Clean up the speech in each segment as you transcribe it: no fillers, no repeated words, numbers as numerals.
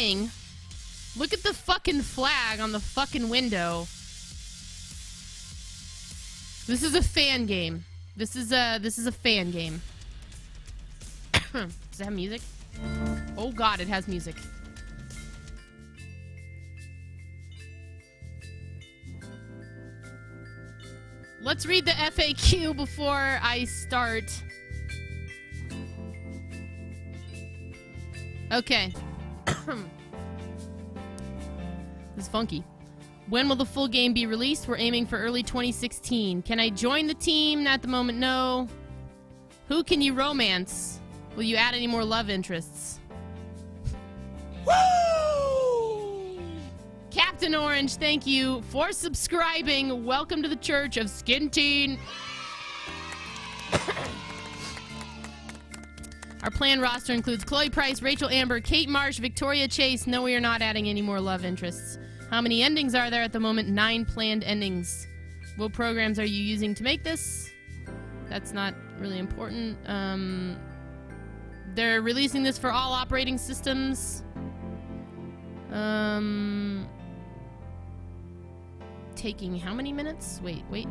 thing. Look at the fucking flag on the fucking window. This is a fan game. This is a fan game. Does it have music? Oh god, it has music. Let's read the FAQ before I start. Okay. This is funky. When will the full game be released? We're aiming for early 2016. Can I join the team? At the moment, no. Who can you romance? Will you add any more love interests? Woo! Captain Orange, thank you for subscribing. Welcome to the Church of Skinnedteen. Our planned roster includes Chloe Price, Rachel Amber, Kate Marsh, Victoria Chase. No, we are not adding any more love interests. How many endings are there at the moment? 9 planned endings. What programs are you using to make this? That's not really important. They're releasing this for all operating systems. Taking how many minutes? Wait.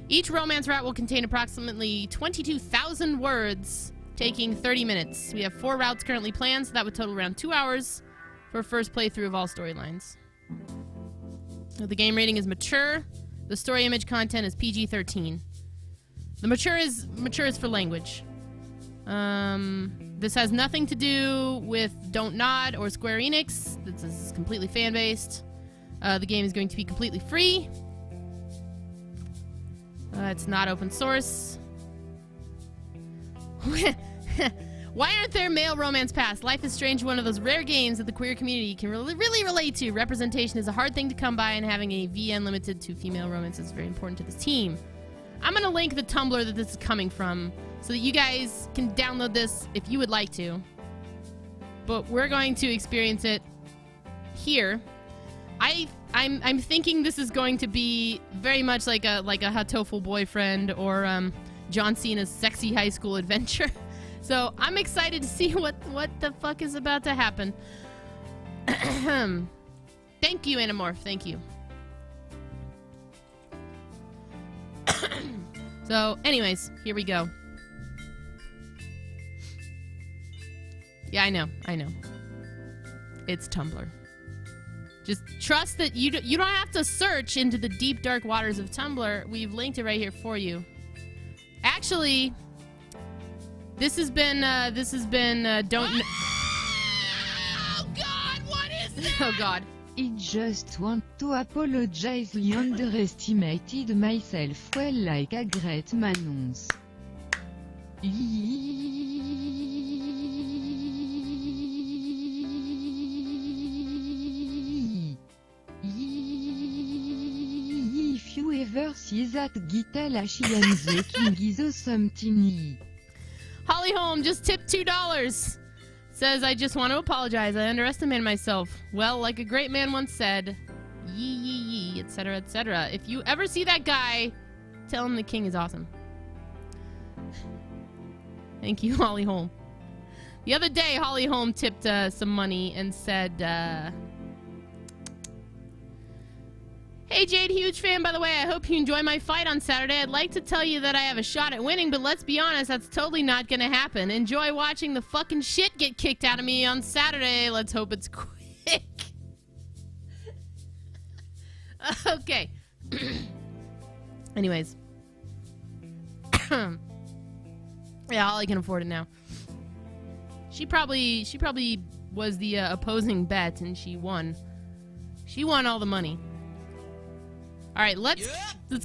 Each romance route will contain approximately 22,000 words, taking 30 minutes. We have 4 routes currently planned, so that would total around 2 hours for first playthrough of all storylines. The game rating is mature. The story image content is PG-13. The mature is for language. This has nothing to do with Don't Nod or Square Enix. This is completely fan-based. The game is going to be completely free. It's not open source. Why aren't there male romance paths? Life is Strange, one of those rare games that the queer community can really relate to. Representation is a hard thing to come by, and having a VN limited to female romance is very important to this team. I'm going to link the Tumblr that this is coming from so that you guys can download this if you would like to. But we're going to experience it here. I'm thinking this is going to be very much like a Hatoful boyfriend or John Cena's sexy high school adventure. So I'm excited to see what the fuck is about to happen. Thank you, Anamorph. Thank you. So, anyways, here we go. Yeah, I know. It's Tumblr. Just trust that you don't have to search into the deep, dark waters of Tumblr. We've linked it right here for you. Actually, this has been, don't... Oh, God, what is that? Oh, God. I just want to apologize. I underestimated myself. Well, like a great manons. If you ever see that Gitalashi and the King is awesome tiny. Holly Holm just tipped $2. Says, I just want to apologize. I underestimated myself. Well, like a great man once said, yee, etc., etc. If you ever see that guy, tell him the king is awesome. Thank you, Holly Holm. The other day, Holly Holm tipped some money and said, Hey Jade, huge fan by the way. I hope you enjoy my fight on Saturday. I'd like to tell you that I have a shot at winning, but let's be honest, that's totally not gonna happen. Enjoy watching the fucking shit get kicked out of me on Saturday. Let's hope it's quick. Okay. Anyways. Yeah, Holly can afford it now. She probably was the opposing bet and she won. She won all the money. All right, let's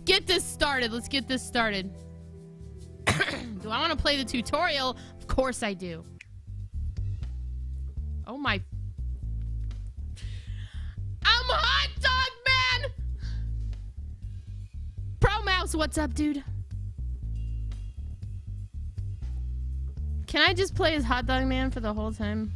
get this started. Do I want to play the tutorial? Of course I do. Oh my. I'm Hot Dog Man! Pro Mouse, what's up, dude? Can I just play as Hot Dog Man for the whole time?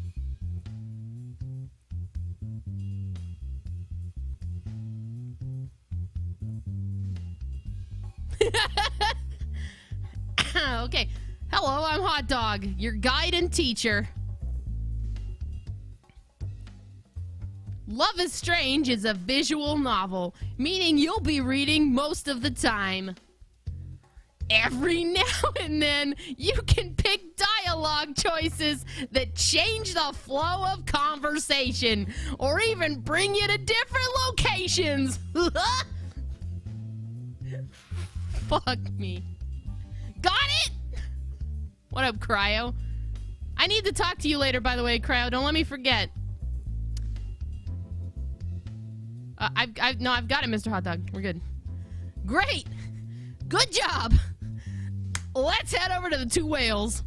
Okay. Hello, I'm Hot Dog, your guide and teacher. Love is Strange is a visual novel, meaning you'll be reading most of the time. Every now and then, you can pick dialogue choices that change the flow of conversation, or even bring you to different locations. Fuck me. Got it? What up, Cryo? I need to talk to you later, by the way, Cryo. Don't let me forget. I've got it, Mr. Hot Dog. We're good. Great! Good job! Let's head over to the two whales.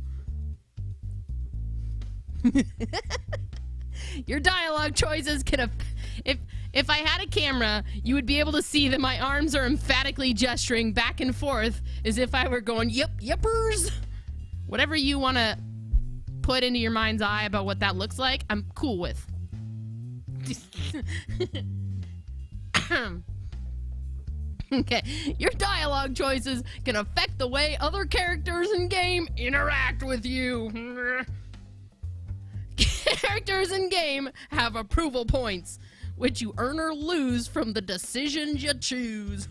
Your dialogue choices can... If I had a camera, you would be able to see that my arms are emphatically gesturing back and forth as if I were going, yep, yepers. Whatever you want to put into your mind's eye about what that looks like, I'm cool with. Okay, your dialogue choices can affect the way other characters in game interact with you. Characters in game have approval points, which you earn or lose from the decisions you choose.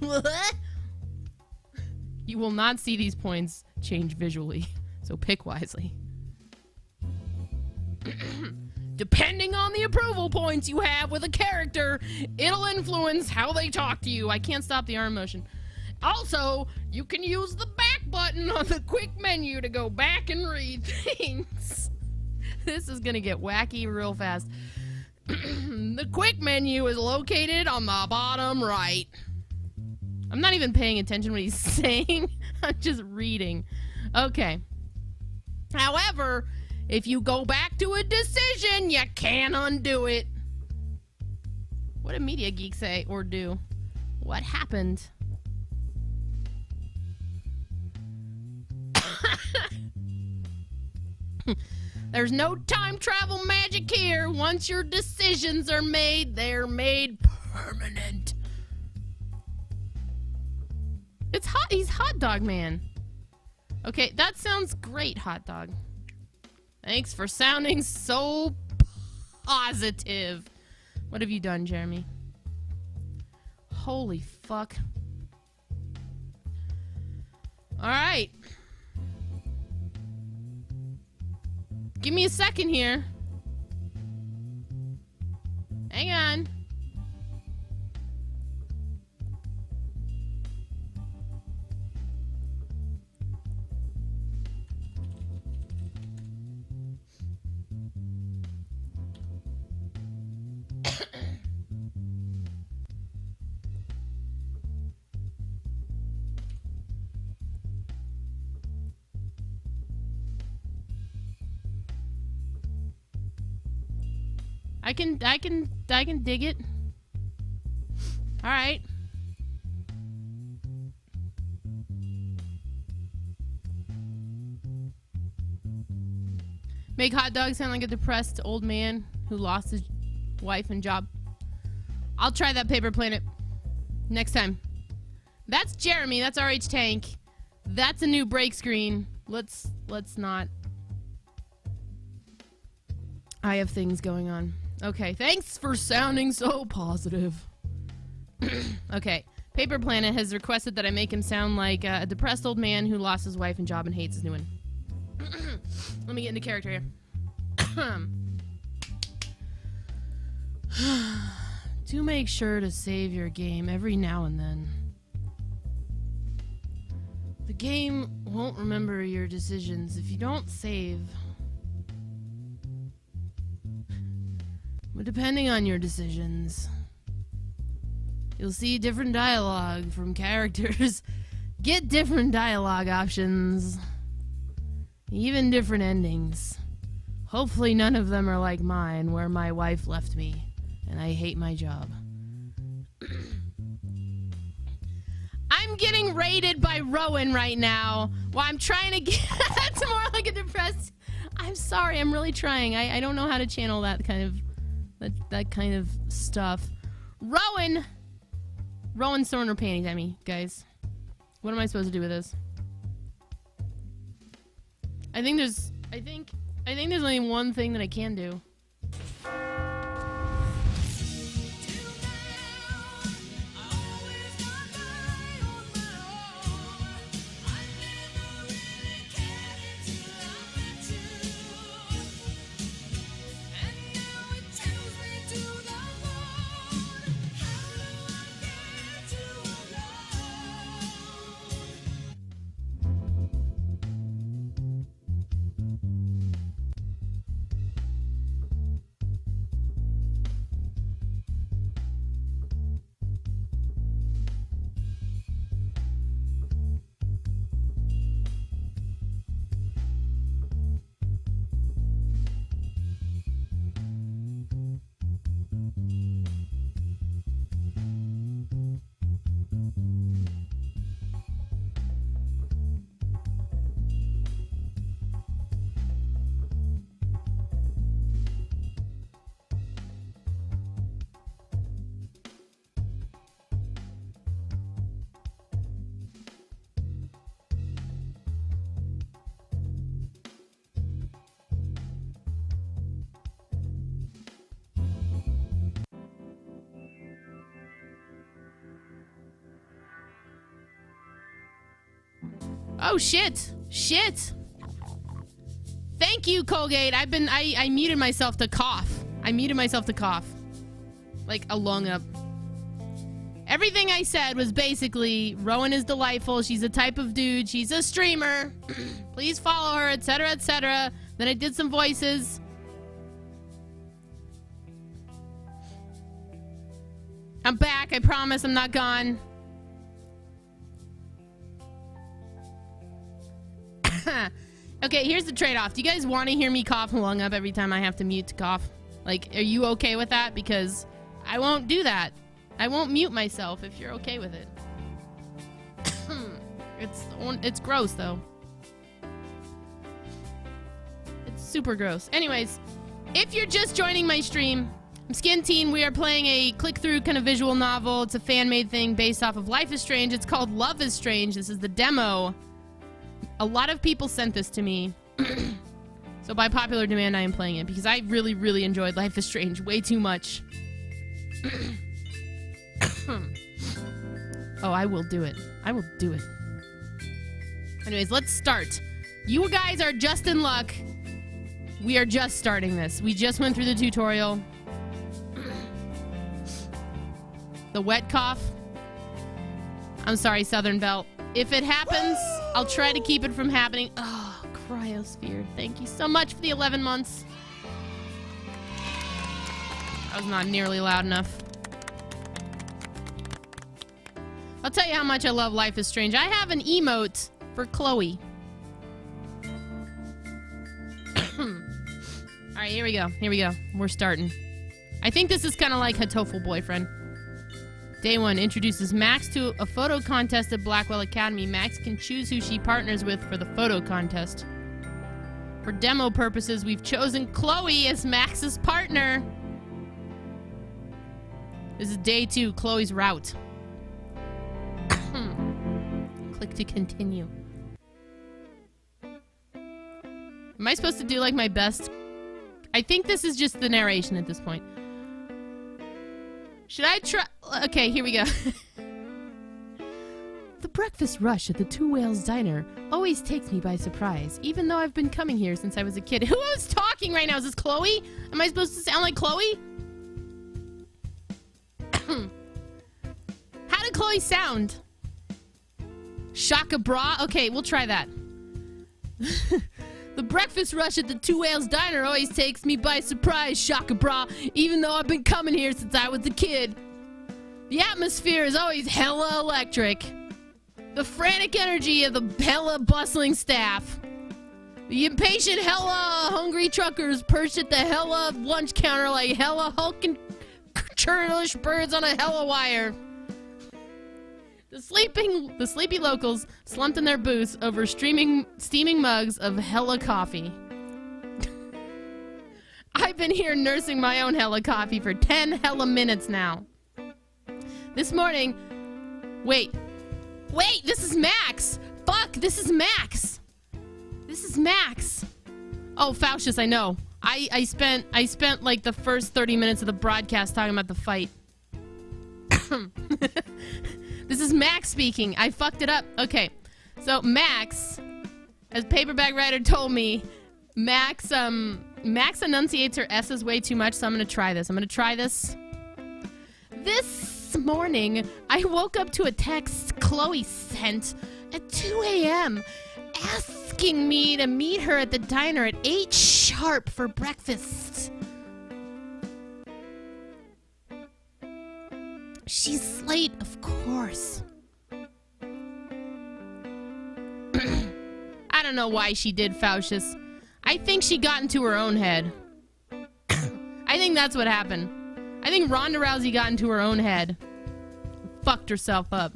You will not see these points change visually, so pick wisely. Depending on the approval points you have with a character, it'll influence how they talk to you. I can't stop the arm motion. Also, you can use the back button on the quick menu to go back and read things. This is gonna get wacky real fast. The quick menu is located on the bottom right. I'm not even paying attention to what he's saying. I'm just reading. Okay. However, if you go back to a decision, you can't undo it. What did Media Geek say or do? What happened? There's no time travel magic here. Once your decisions are made, they're made permanent. It's hot. He's Hot Dog Man. Okay, that sounds great, Hot Dog. Thanks for sounding so positive. What have you done, Jeremy? Holy fuck. All right. Give me a second here. Hang on. I can dig it. All right. Make Hot Dog sound like a depressed old man who lost his wife and job. I'll try that, Paper Planet. Next time. That's Jeremy. That's RH Tank. That's a new break screen. Let's not. I have things going on. Okay, thanks for sounding so positive. Okay, Paper Planet has requested that I make him sound like a depressed old man who lost his wife and job and hates his new one. Let me get into character here. Do make sure to save your game every now and then. The game won't remember your decisions if you don't save. But depending on your decisions, you'll see different dialogue from characters, get different dialogue options, even different endings. Hopefully none of them are like mine, where my wife left me, and I hate my job. I'm getting raided by Rowan right now, while I'm trying to get to more like a depressed... I'm sorry, I'm really trying. I don't know how to channel that kind of... That kind of stuff. Rowan's throwing her panties at me, guys. What am I supposed to do with this? I think there's only one thing that I can do. Oh, shit. Shit. Thank you, Colgate. I muted myself to cough. I muted myself to cough. Like a lung up. Everything I said was basically, Rowan is delightful. She's a type of dude. She's a streamer. Please follow her, etc., etc. Then I did some voices. I'm back. I promise I'm not gone. Okay, here's the trade-off. Do you guys want to hear me cough and lung up every time I have to mute to cough? Like, are you okay with that? Because I won't do that. I won't mute myself if you're okay with it. It's gross, though. It's super gross. Anyways, if you're just joining my stream, I'm Skinnedteen. We are playing a click-through kind of visual novel. It's a fan-made thing based off of Life is Strange. It's called Love is Strange. This is the demo. A lot of people sent this to me. So by popular demand, I am playing it because I really, really enjoyed Life is Strange way too much. Oh, I will do it. I will do it. Anyways, let's start. You guys are just in luck. We are just starting this. We just went through the tutorial. The wet cough. I'm sorry, Southern Belt. If it happens, I'll try to keep it from happening. Oh, Cryosphere. Thank you so much for the 11 months. That was not nearly loud enough. I'll tell you how much I love Life is Strange. I have an emote for Chloe. Alright, here we go. Here we go. We're starting. I think this is kind of like Hatoful Boyfriend. Day 1 introduces Max to a photo contest at Blackwell Academy. Max can choose who she partners with for the photo contest. For demo purposes, we've chosen Chloe as Max's partner. This is day 2, Chloe's route. Click to continue. Am I supposed to do like my best? I think this is just the narration at this point. Should I try? Okay, here we go. The breakfast rush at the Two Whales Diner always takes me by surprise, even though I've been coming here since I was a kid. Who is talking right now? Is this Chloe? Am I supposed to sound like Chloe? How did Chloe sound? Shaka bra? Okay, we'll try that. The breakfast rush at the Two Whales Diner always takes me by surprise, Shaka bra, even though I've been coming here since I was a kid. The atmosphere is always hella electric. The frantic energy of the hella bustling staff. The impatient hella hungry truckers perched at the hella lunch counter like hella hulking churlish birds on a hella wire. The sleepy locals slumped in their booths over steaming mugs of hella coffee. I've been here nursing my own hella coffee for 10 hella minutes now. This morning... Wait, this is Max! Fuck, this is Max! This is Max! Oh, Faustus, I know. I spent like the first 30 minutes of the broadcast talking about the fight. This is Max speaking. I fucked it up. Okay. So Max, as Paperback Writer told me, Max enunciates her S's way too much, so I'm gonna try this. This morning, I woke up to a text Chloe sent at 2 a.m. asking me to meet her at the diner at 8 sharp for breakfast. She's late, of course. I don't know why she did, Faustus. I think she got into her own head. I think that's what happened. I think Ronda Rousey got into her own head. Fucked herself up.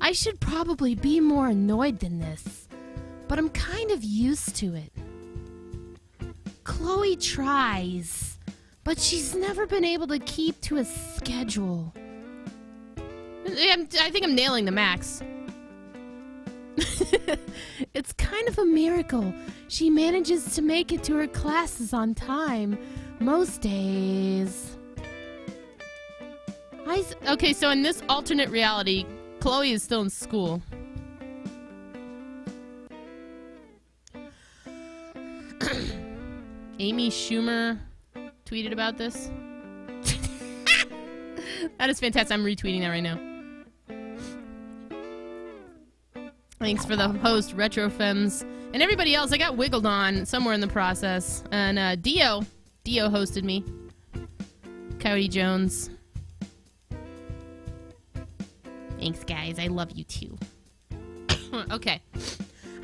I should probably be more annoyed than this, but I'm kind of used to it. Chloe tries, but she's never been able to keep to a schedule. I think I'm nailing the Max. It's kind of a miracle. She manages to make it to her classes on time most days. Okay, so in this alternate reality, Chloe is still in school. Amy Schumer tweeted about this. That is fantastic. I'm retweeting that right now. Thanks for the host, Retrofems, and everybody else. I got wiggled on somewhere in the process. And Dio hosted me. Coyote Jones. Thanks, guys. I love you too. Okay.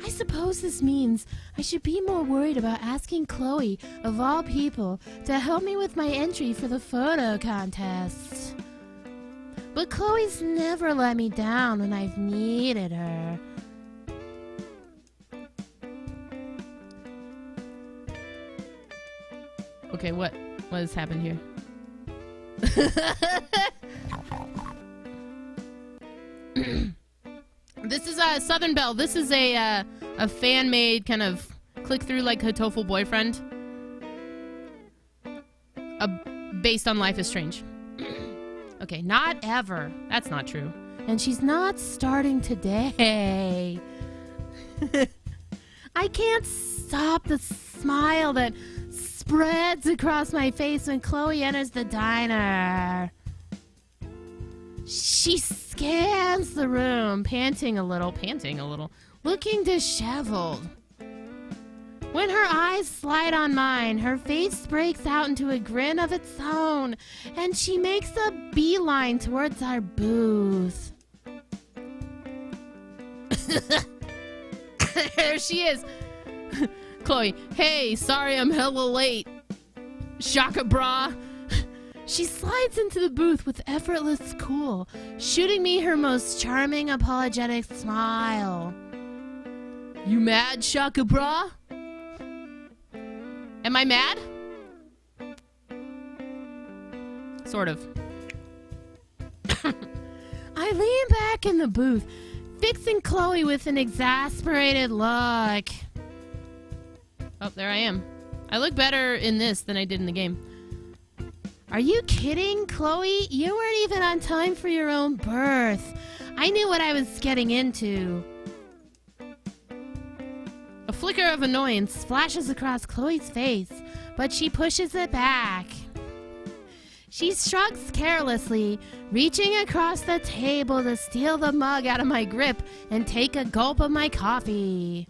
I suppose this means I should be more worried about asking Chloe, of all people, to help me with my entry for the photo contest. But Chloe's never let me down when I've needed her. Okay, what has happened here? This is Southern Belle. This is a fan-made kind of click-through like Hatoful Boyfriend. Based on Life is Strange. Okay, not ever. That's not true. And she's not starting today. I can't stop the smile that spreads across my face when Chloe enters the diner. She scans the room, panting a little, looking disheveled. When her eyes slide on mine, her face breaks out into a grin of its own, and she makes a beeline towards our booth. There she is. Chloe, hey, sorry I'm hella late. Shaka bra. She slides into the booth with effortless cool, shooting me her most charming, apologetic smile. You mad, Shaka bra? Am I mad? Sort of. I lean back in the booth, fixing Chloe with an exasperated look. Oh, there I am. I look better in this than I did in the game. Are you kidding, Chloe? You weren't even on time for your own birth. I knew what I was getting into. A flicker of annoyance flashes across Chloe's face, but she pushes it back. She shrugs carelessly, reaching across the table to steal the mug out of my grip and take a gulp of my coffee.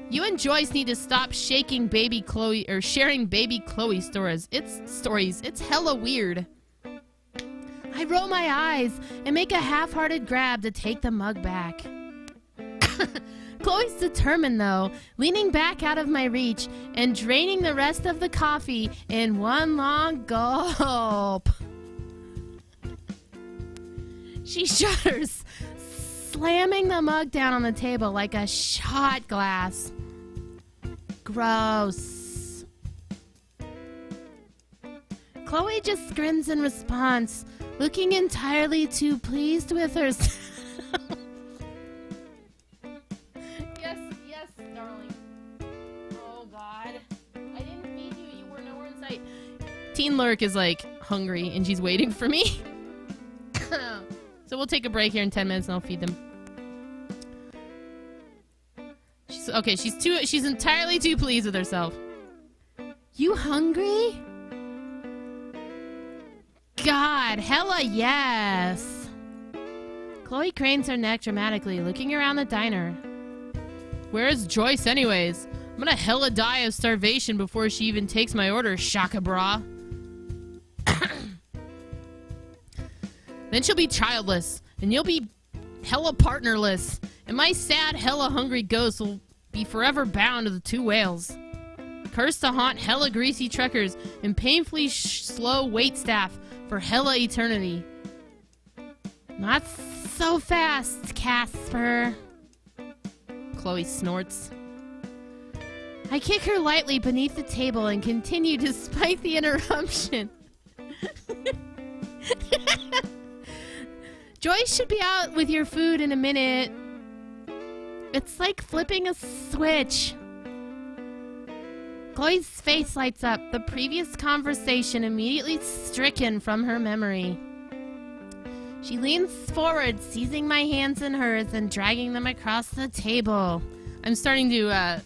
You and Joyce need to stop shaking baby Chloe or sharing baby Chloe stories. It's hella weird. I roll my eyes and make a half-hearted grab to take the mug back. Chloe's determined, though, leaning back out of my reach and draining the rest of the coffee in one long gulp. She shudders, slamming the mug down on the table like a shot glass. Gross. Chloe just grins in response, looking entirely too pleased with herself. Yes, darling. Oh, God. I didn't feed you. You were nowhere in sight. Teen Lurk is, like, hungry, and she's waiting for me. So we'll take a break here in 10 minutes, and I'll feed them. She's entirely too pleased with herself. You hungry? God, hella yes. Chloe cranes her neck dramatically, looking around the diner. Where is Joyce anyways? I'm gonna hella die of starvation before she even takes my order, Shaka bra. Then she'll be childless, and you'll be hella partnerless, and my sad, hella hungry ghost will be forever bound to the two whales. Cursed to haunt hella greasy truckers and painfully slow waitstaff for hella eternity. Not so fast, Casper. Chloe snorts. I kick her lightly beneath the table and continue despite the interruption. Joyce should be out with your food in a minute. It's like flipping a switch. Chloe's face lights up, the previous conversation immediately stricken from her memory. She leans forward, seizing my hands in hers and dragging them across the table. I'm starting to,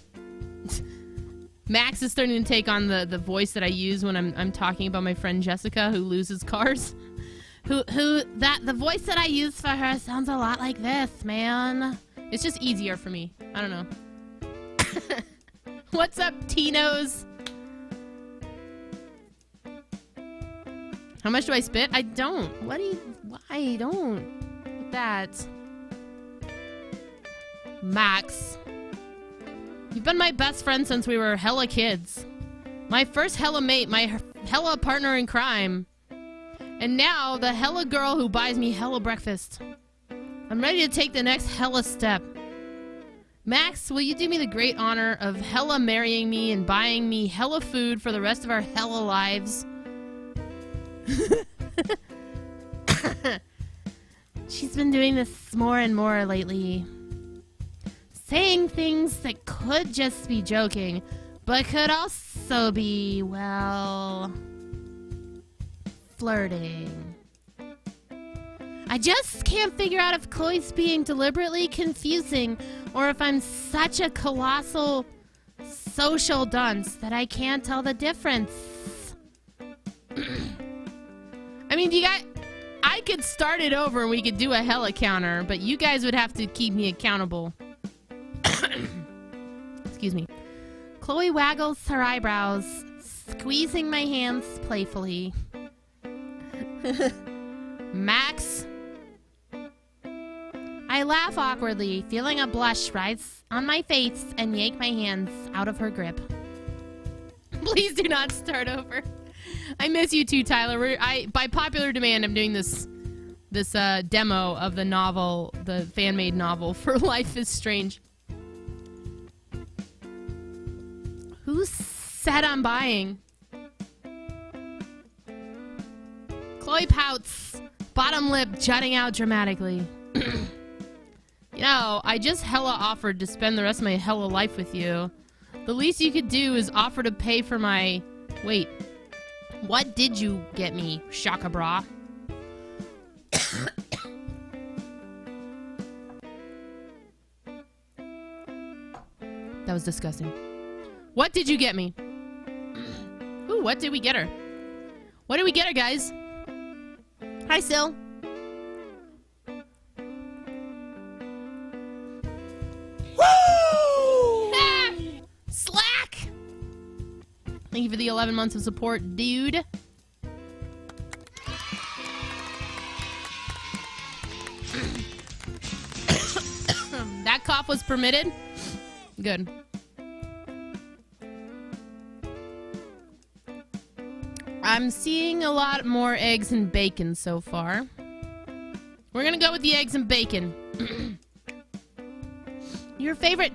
Max is starting to take on the voice that I use when I'm talking about my friend Jessica who loses cars. The voice that I use for her sounds a lot like this, man. It's just easier for me. I don't know. What's up, Tinos? How much do I spit? I don't. Why don't? With that. Max. You've been my best friend since we were hella kids. My first hella mate, my hella partner in crime. And now, the hella girl who buys me hella breakfast. I'm ready to take the next hella step. Max, will you do me the great honor of hella marrying me and buying me hella food for the rest of our hella lives? She's been doing this more and more lately. Saying things that could just be joking, but could also be, well, flirting. I just can't figure out if Chloe's being deliberately confusing or if I'm such a colossal social dunce that I can't tell the difference. I mean, I could start it over and we could do a hella counter, but you guys would have to keep me accountable. Excuse me. Chloe waggles her eyebrows, squeezing my hands playfully. Max. I laugh awkwardly, feeling a blush rise on my face and yank my hands out of her grip. Please do not start over. I miss you too, Tyler. By popular demand, I'm doing this demo of the novel, the fan-made novel for Life is Strange. Who said I'm buying? Chloe pouts, bottom lip jutting out dramatically. You know, I just hella offered to spend the rest of my hella life with you. The least you could do is offer to pay for my... Wait. What did you get me, Shaka Bra? That was disgusting. What did you get me? Ooh, what did we get her? What did we get her, guys? Hi, Sil. Woo! Ah! Slack! Thank you for the 11 months of support, dude. That cough was permitted? Good. I'm seeing a lot more eggs and bacon so far. We're gonna go with the eggs and bacon. Your favorite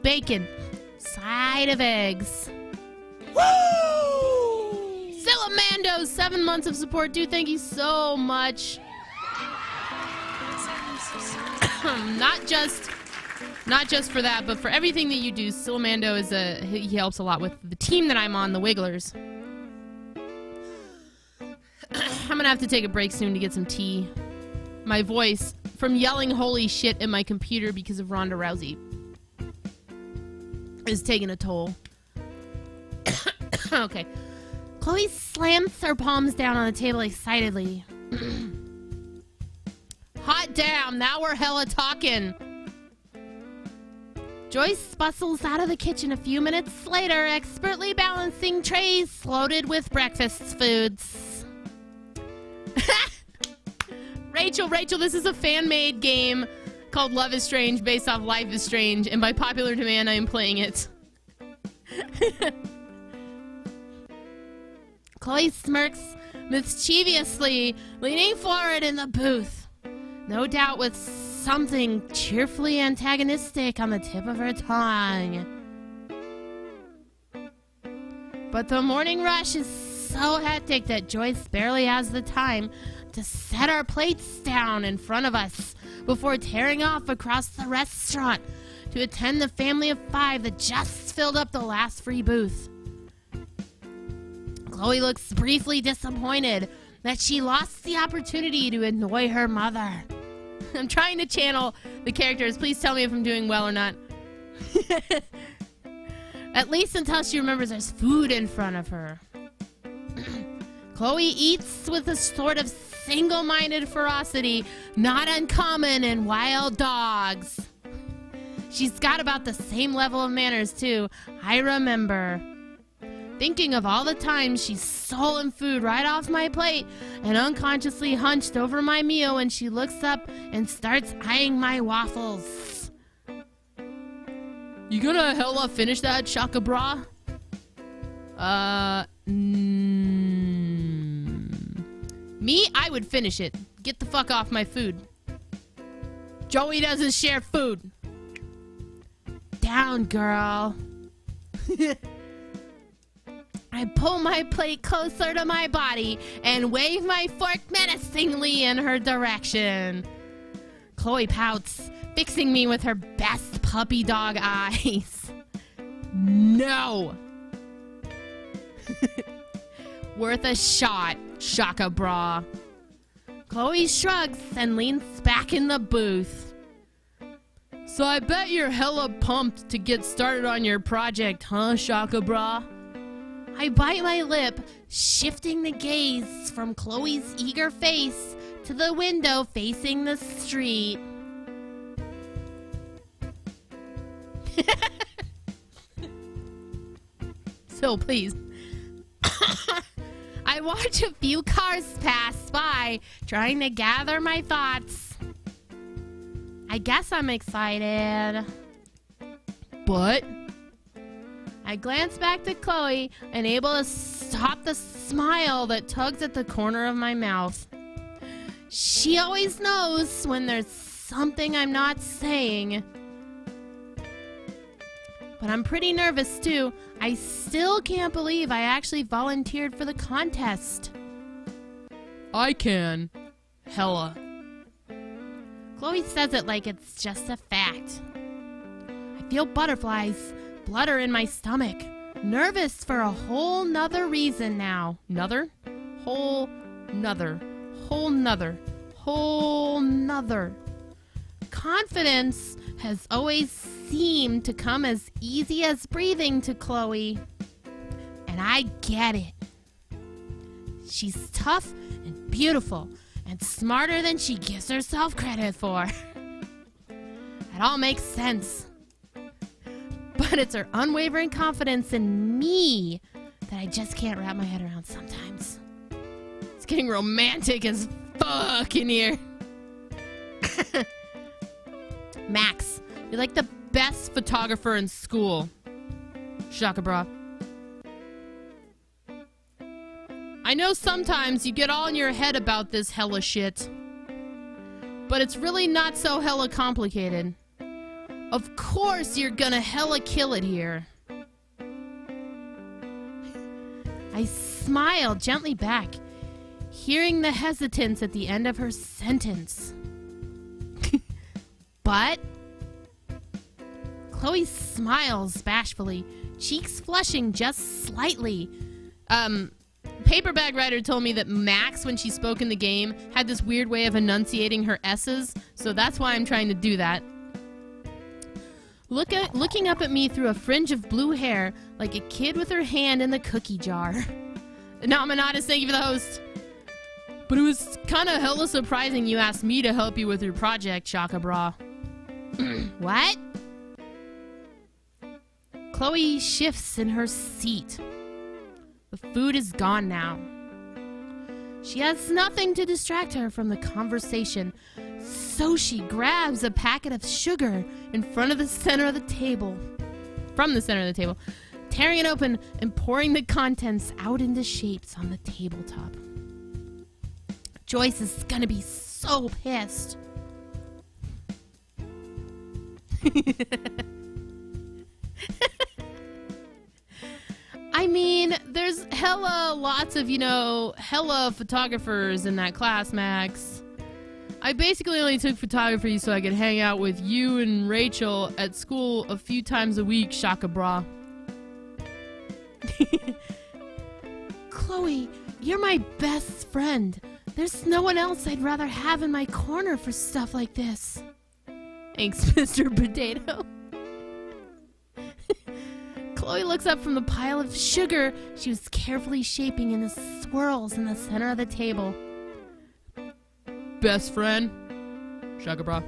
bacon side of eggs. Woo! Salamando, 7 months of support, dude. Thank you so much. Not just for that, but for everything that you do. Salamando he helps a lot with the team that I'm on, the Wigglers. I'm gonna have to take a break soon to get some tea. My voice, from yelling holy shit at my computer because of Ronda Rousey, is taking a toll. Okay. Chloe slams her palms down on the table excitedly. Hot damn, now we're hella talking. Joyce bustles out of the kitchen a few minutes later, expertly balancing trays loaded with breakfast foods. Rachel, this is a fan-made game called Love is Strange based off Life is Strange, and by popular demand, I am playing it. Chloe smirks mischievously, leaning forward in the booth, no doubt with something cheerfully antagonistic on the tip of her tongue. But the morning rush is so hectic that Joyce barely has the time to set our plates down in front of us before tearing off across the restaurant to attend the family of 5 that just filled up the last free booth. Chloe looks briefly disappointed that she lost the opportunity to annoy her mother. I'm trying to channel the characters. Please tell me if I'm doing well or not. At least until she remembers there's food in front of her. Chloe eats with a sort of single-minded ferocity not uncommon in wild dogs. She's got about the same level of manners, too. I remember thinking of all the times she's stolen food right off my plate and unconsciously hunched over my meal when she looks up and starts eyeing my waffles. You gonna hella finish that, Shaka Bra? Me? I would finish it. Get the fuck off my food. Joey doesn't share food. Down, girl. I pull my plate closer to my body and wave my fork menacingly in her direction. Chloe pouts, fixing me with her best puppy dog eyes. No. Worth a shot, Shaka Bra. Chloe shrugs and leans back in the booth. So I bet you're hella pumped to get started on your project, huh, Shaka Bra? I bite my lip, shifting the gaze from Chloe's eager face to the window facing the street. So please. I watch a few cars pass by, trying to gather my thoughts. I guess I'm excited. But I glance back to Chloe, unable to stop the smile that tugs at the corner of my mouth. She always knows when there's something I'm not saying. But I'm pretty nervous too. I still can't believe I actually volunteered for the contest. I can. Hella. Chloe says it like it's just a fact. I feel butterflies flutter in my stomach. Nervous for a whole nother reason now. Nother? Whole nother. Whole nother. Whole nother. Confidence has always seemed to come as easy as breathing to Chloe. And I get it. She's tough and beautiful and smarter than she gives herself credit for. It all makes sense. But it's her unwavering confidence in me that I just can't wrap my head around sometimes. It's getting romantic as fuck in here. Max, you're like the best photographer in school. Shaka Bra. I know sometimes you get all in your head about this hella shit, but it's really not so hella complicated. Of course you're gonna hella kill it here. I smile gently back, hearing the hesitance at the end of her sentence. But Chloe smiles bashfully, cheeks flushing just slightly. Paperbag Writer told me that Max, when she spoke in the game, had this weird way of enunciating her S's, so that's why I'm trying to do that. Looking up at me through a fringe of blue hair, like a kid with her hand in the cookie jar. Nominatus, thank you for the host. But it was kind of hella surprising you asked me to help you with your project, Shaka Bra. What? Chloe shifts in her seat. The food is gone now. She has nothing to distract her from the conversation, so she grabs a packet of sugar from the center of the table, tearing it open and pouring the contents out into shapes on the tabletop. Joyce is gonna be so pissed. I mean, there's lots of, hella photographers in that class, Max. I basically only took photography so I could hang out with you and Rachel at school a few times a week, Shaka Bra. Chloe, you're my best friend. There's no one else I'd rather have in my corner for stuff like this. Thanks, Mr. Potato. Chloe looks up from the pile of sugar she was carefully shaping into swirls in the center of the table. Best friend? Shaka bra.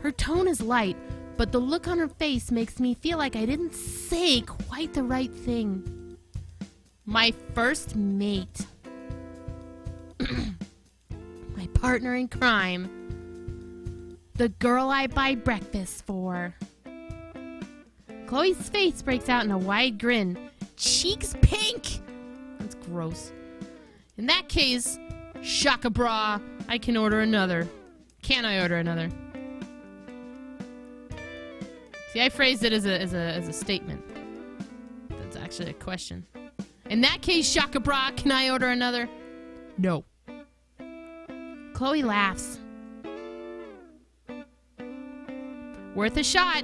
Her tone is light, but the look on her face makes me feel like I didn't say quite the right thing. My first mate. My partner in crime. The girl I buy breakfast for. Chloe's face breaks out in a wide grin. Cheeks pink! That's gross. In that case, shaka bra, I can order another. Can I order another? See, I phrased it as a statement. That's actually a question. In that case, shaka bra, can I order another? No. Chloe laughs. Worth a shot.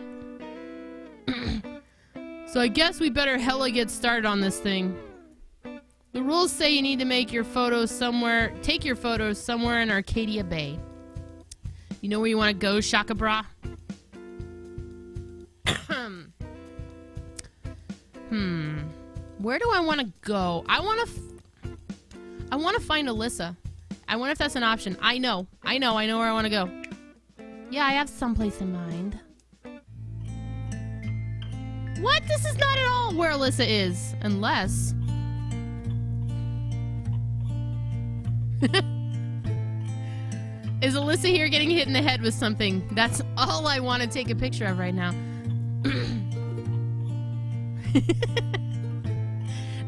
So I guess we better hella get started on this thing. The rules say you need to take your photos somewhere in Arcadia Bay. You know where you want to go, Shaka Bra? Where do I want to go? I want to find Alyssa. I wonder if that's an option. I know where I want to go. Yeah, I have someplace in mind. What? This is not at all where Alyssa is. Unless... Is Alyssa here getting hit in the head with something? That's all I want to take a picture of right now.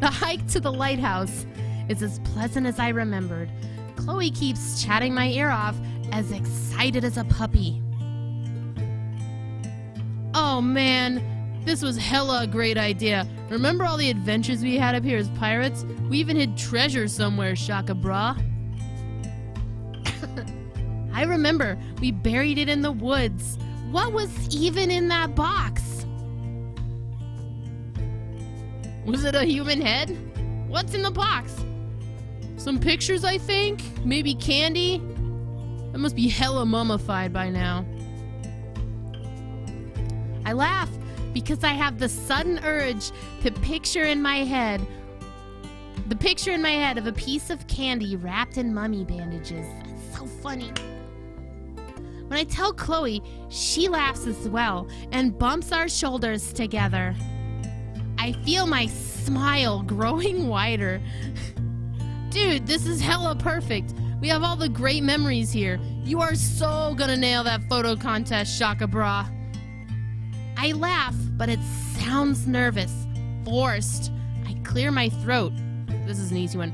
The hike to the lighthouse is as pleasant as I remembered. Chloe keeps chatting my ear off, as excited as a puppy. Oh man, this was hella a great idea. Remember all the adventures we had up here as pirates? We even hid treasure somewhere, Shaka Bra. I remember, we buried it in the woods. What was even in that box? Was it a human head? What's in the box? Some pictures, I think? Maybe candy? That must be hella mummified by now. I laugh because I have the sudden urge to picture in my head of a piece of candy wrapped in mummy bandages. That's so funny. When I tell Chloe, she laughs as well and bumps our shoulders together. I feel my smile growing wider. Dude, this is hella perfect. We have all the great memories here. You are so gonna nail that photo contest, Shaka Bra. I laugh, but it sounds nervous, forced. I clear my throat. This is an easy one.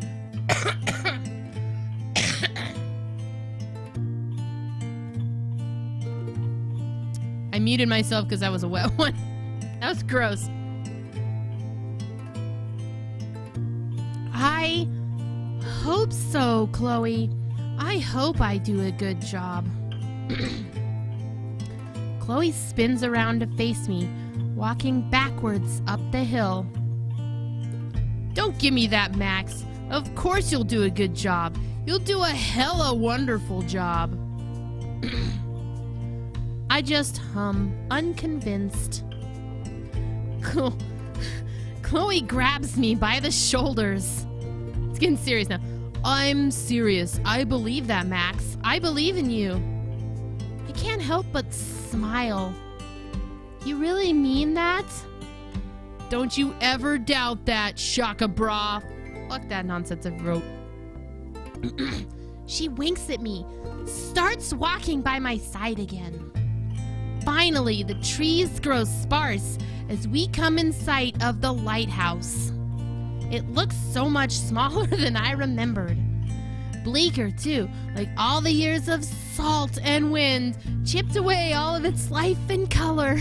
I muted myself because that was a wet one. That was gross. I hope so, Chloe. I hope I do a good job. Chloe spins around to face me, walking backwards up the hill. Don't give me that, Max. Of course you'll do a good job. You'll do a hella wonderful job. I just hum, unconvinced. Chloe grabs me by the shoulders. It's getting serious now. I'm serious. I believe that, Max. I believe in you. I can't help but smile. You really mean that? Don't you ever doubt that, Shaka Bra. Fuck that nonsense I wrote. She winks at me, starts walking by my side again. Finally, the trees grow sparse as we come in sight of the lighthouse. It looks so much smaller than I remembered. Bleaker, too, like all the years of salt and wind chipped away all of its life and color.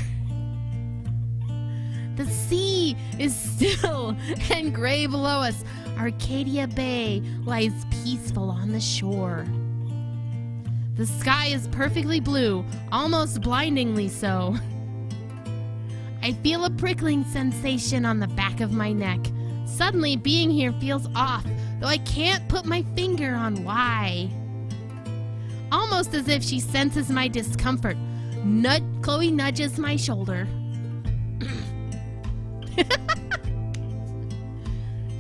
The sea is still and gray below us. Arcadia Bay lies peaceful on the shore. The sky is perfectly blue, almost blindingly so. I feel a prickling sensation on the back of my neck, Suddenly, being here feels off, though I can't put my finger on why. Almost as if she senses my discomfort. Chloe nudges my shoulder.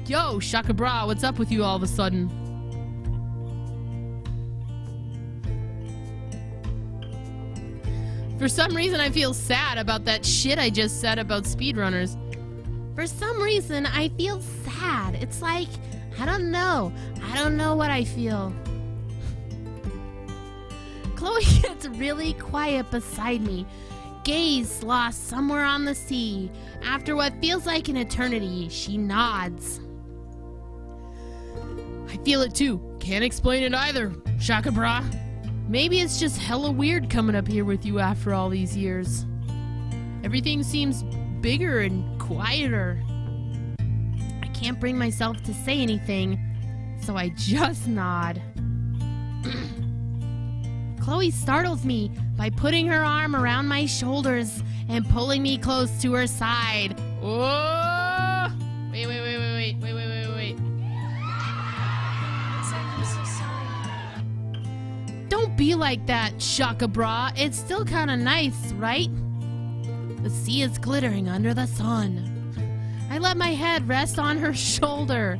Yo, Shaka Bra, what's up with you all of a sudden? For some reason, I feel sad about that shit I just said about speedrunners. For some reason, I feel sad. It's like, I don't know. I don't know what I feel. Chloe gets really quiet beside me, gaze lost somewhere on the sea. After what feels like an eternity, she nods. I feel it too. Can't explain it either, Shaka Bra. Maybe it's just hella weird coming up here with you after all these years. Everything seems bigger and quieter. I can't bring myself to say anything, so I just nod. Chloe startles me by putting her arm around my shoulders and pulling me close to her side. Oh! Wait. Don't be like that, Shaka Bra. It's still kind of nice, right? The sea is glittering under the sun. I let my head rest on her shoulder.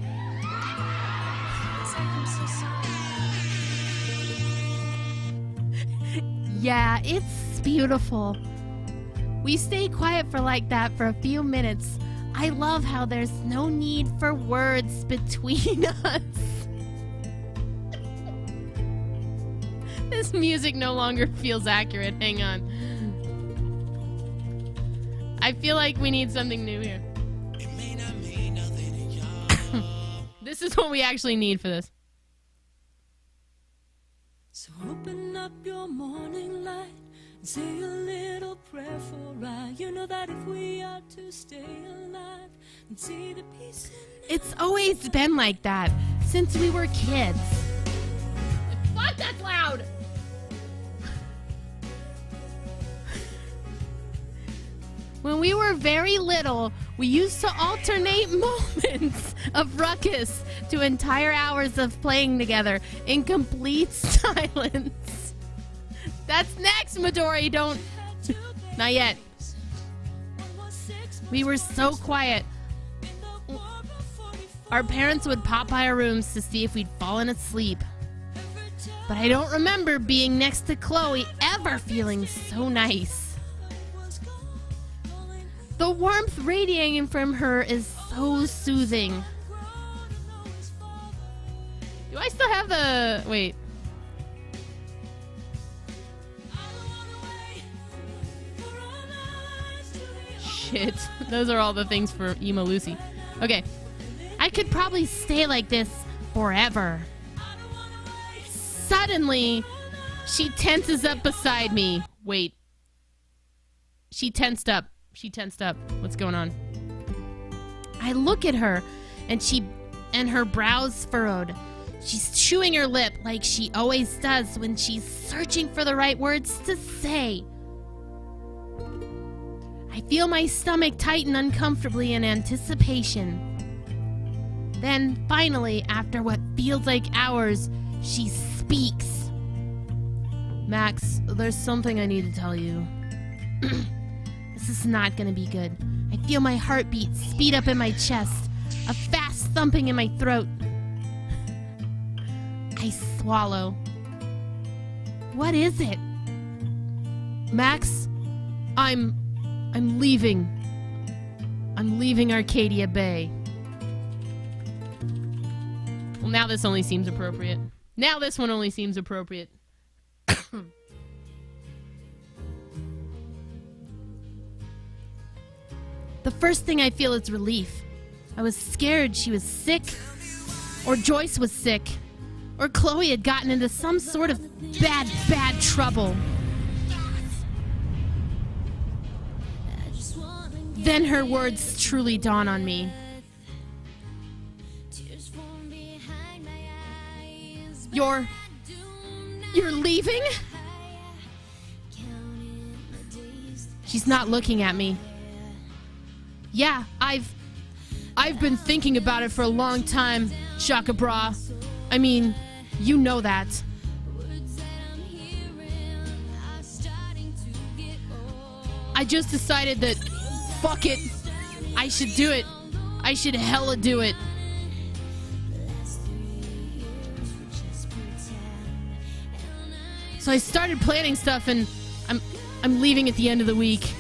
Yeah, it's beautiful. We stay quiet for like that for a few minutes. I love how there's no need for words between us. This music no longer feels accurate. Hang on. I feel like we need something new here. This is what we actually need for this. So open up your morning light and say a little prayer for I. You know that if we are to stay alive and see the peace in It's always been like that since we were kids. Fuck, that's loud! When we were very little, we used to alternate moments of ruckus to entire hours of playing together in complete silence. That's next, Midori, don't... Not yet. We were so quiet. Our parents would pop by our rooms to see if we'd fallen asleep. But I don't remember being next to Chloe ever feeling so nice. The warmth radiating from her is so soothing. Do I still have the... Wait. Shit. Those are all the things for Emo Lucy. Okay. I could probably stay like this forever. Suddenly, she tenses up beside me. Wait. She tensed up. What's going on? I look at her, and her brows furrowed. She's chewing her lip like she always does when she's searching for the right words to say. I feel my stomach tighten uncomfortably in anticipation. Then, finally, after what feels like hours, she speaks. Max, there's something I need to tell you. This is not gonna be good. I feel my heartbeat speed up in my chest, a fast thumping in my throat. I swallow. What is it? Max, I'm leaving. I'm leaving Arcadia Bay. Well, now this only seems appropriate. Now this one only seems appropriate. The first thing I feel is relief. I was scared she was sick, or Joyce was sick, or Chloe had gotten into some sort of bad trouble. Then her words truly dawn on me. You're leaving? She's not looking at me. Yeah, I've I've been thinking about it for a long time, Shaka Bra. I mean, you know that. I just decided that, fuck it, I should do it. I should hella do it. So I started planning stuff, and I'm leaving at the end of the week.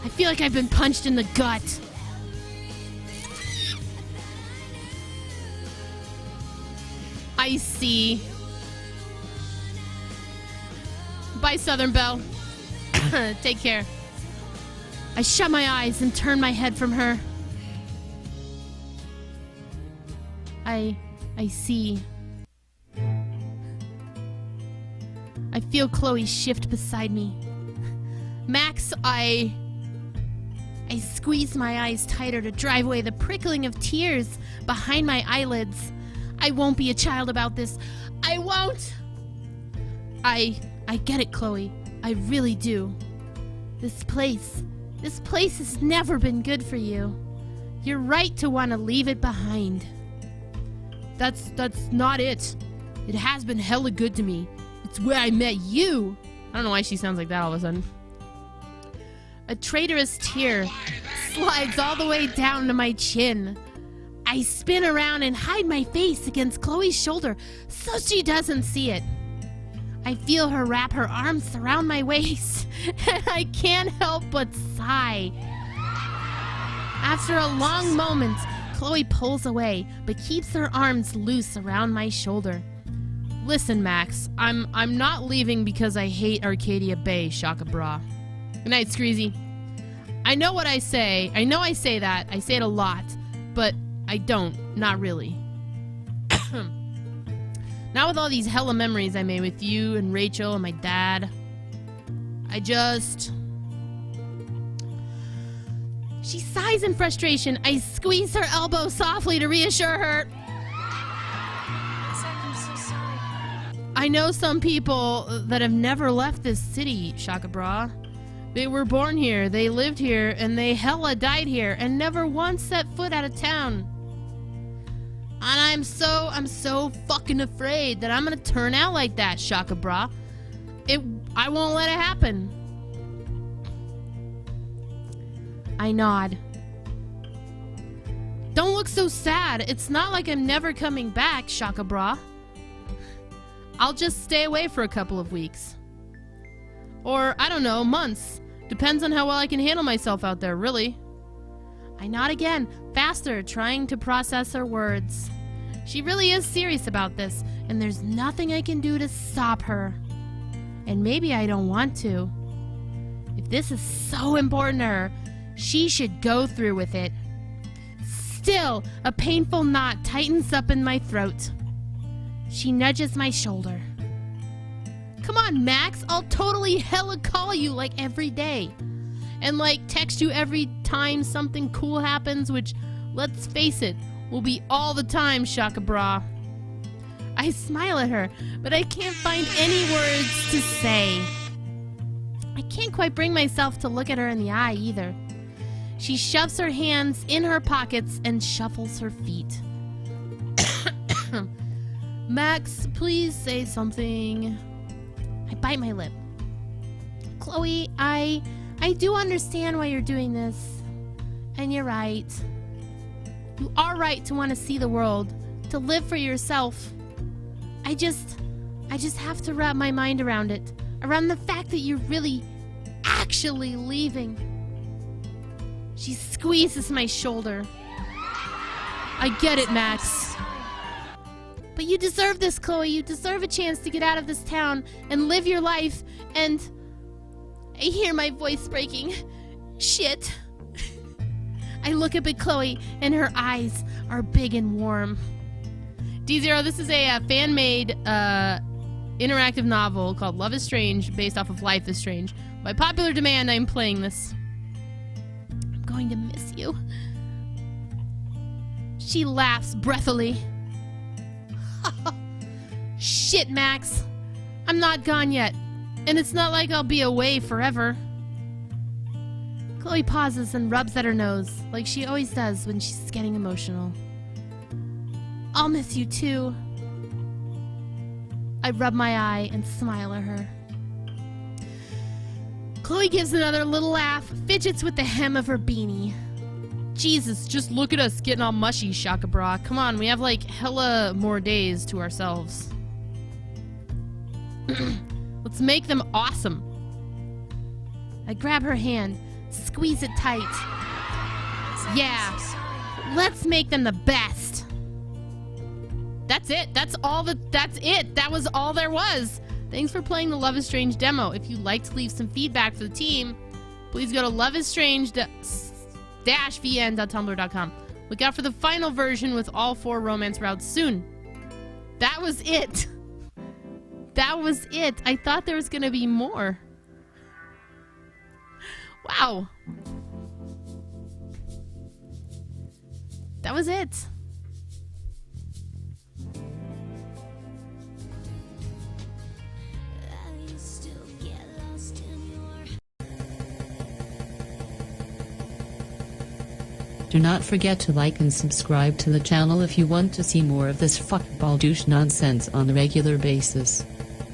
I feel like I've been punched in the gut. I see. Bye, Southern Belle. Take care. I shut my eyes and turn my head from her. I see. I feel Chloe shift beside me. Max, I squeeze my eyes tighter to drive away the prickling of tears behind my eyelids. I won't be a child about this. I won't. I get it, Chloe. I really do. This place has never been good for you. You're right to want to leave it behind. That's not it. It has been hella good to me. It's where I met you. I don't know why she sounds like that all of a sudden. A traitorous tear slides all the way down to my chin. I spin around and hide my face against Chloe's shoulder so she doesn't see it. I feel her wrap her arms around my waist, and I can't help but sigh. After a long moment, Chloe pulls away, but keeps her arms loose around my shoulder. Listen, Max, I'm not leaving because I hate Arcadia Bay, Shaka Bra. Good night, Screezy. I know what I say. I know I say that. I say it a lot, but I don't. Not really. Not with all these hella memories I made with you and Rachel and my dad. She sighs in frustration. I squeeze her elbow softly to reassure her. I know some people that have never left this city, Shaka Bra. They were born here, they lived here, and they hella died here, and never once set foot out of town. And I'm so fucking afraid that I'm gonna turn out like that, Shaka Bra. I won't let it happen. I nod. Don't look so sad. It's not like I'm never coming back, Shaka Bra. I'll just stay away for a couple of weeks. Or, I don't know, months. Depends on how well I can handle myself out there, really. I nod again, faster, trying to process her words. She really is serious about this, and there's nothing I can do to stop her. And maybe I don't want to. If this is so important to her, she should go through with it. Still, a painful knot tightens up in my throat. She nudges my shoulder. Come on, Max, I'll totally hella call you like every day. And like text you every time something cool happens, which, let's face it, will be all the time, Shaka Bra. I smile at her, but I can't find any words to say. I can't quite bring myself to look at her in the eye either. She shoves her hands in her pockets and shuffles her feet. Max, please say something. I bite my lip. Chloe, I do understand why you're doing this. And you're right. You are right to want to see the world, to live for yourself. I just have to wrap my mind around it. Around the fact that you're really, actually leaving. She squeezes my shoulder. I get it, Max. But you deserve this, Chloe. You deserve a chance to get out of this town and live your life. And I hear my voice breaking. Shit. I look up at Chloe, and her eyes are big and warm. D0, this is a fan-made interactive novel called Love is Strange, based off of Life is Strange. By popular demand, I'm playing this. I'm going to miss you. She laughs breathily. Shit, Max. I'm not gone yet. And it's not like I'll be away forever. Chloe pauses and rubs at her nose, like she always does when she's getting emotional. I'll miss you too. I rub my eye and smile at her. Chloe gives another little laugh, fidgets with the hem of her beanie. Jesus, just look at us getting all mushy, Shaka Bra. Come on, we have like hella more days to ourselves. Let's make them awesome. I grab her hand, squeeze it tight. Yeah, let's make them the best. That's it. That's it. That was all there was. Thanks for playing the Love is Strange demo. If you'd like to leave some feedback for the team, please go to loveisstrange-vn.tumblr.com. Look out for the final version with all 4 romance routes soon. That was it. That was it. I thought there was going to be more. Wow. That was it. Do not forget to like and subscribe to the channel if you want to see more of this fuckball douche nonsense on a regular basis.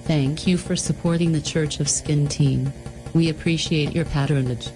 Thank you for supporting the Church of Skinnedteen. We appreciate your patronage.